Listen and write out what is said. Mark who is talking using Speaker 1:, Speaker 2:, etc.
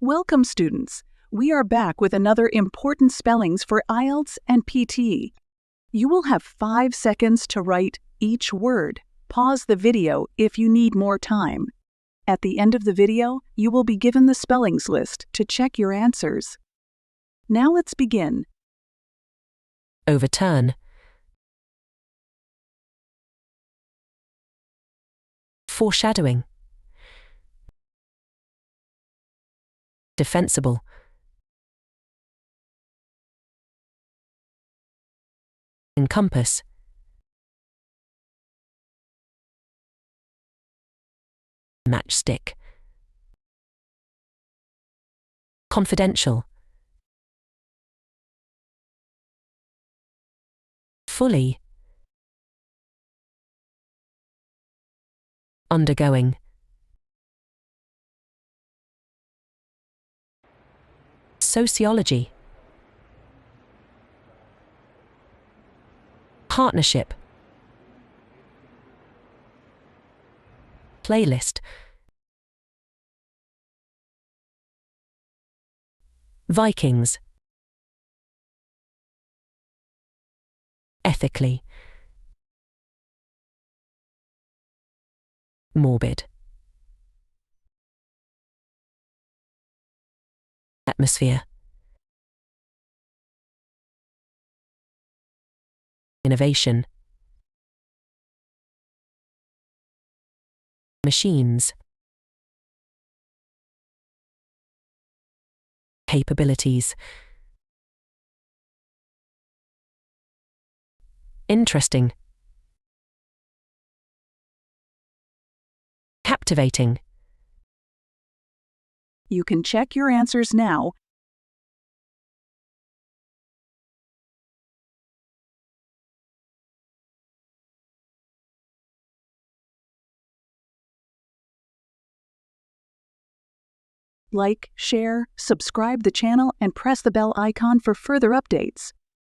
Speaker 1: Welcome, students. We are back with another important spellings for IELTS and PTE. You will have 5 seconds to write each word. Pause the video if you need more time. At the end of the video, you will be given the spellings list to check your answers. Now let's begin.
Speaker 2: Overturn, foreshadowing, defensible, encompass, matchstick, confidential, fully, undergoing, sociology, partnership, playlist, Vikings, ethically, morbid, atmosphere, innovation, machines, capabilities, interesting, captivating.
Speaker 1: You can check your answers now. Like, share, subscribe the channel, and press the bell icon for further updates.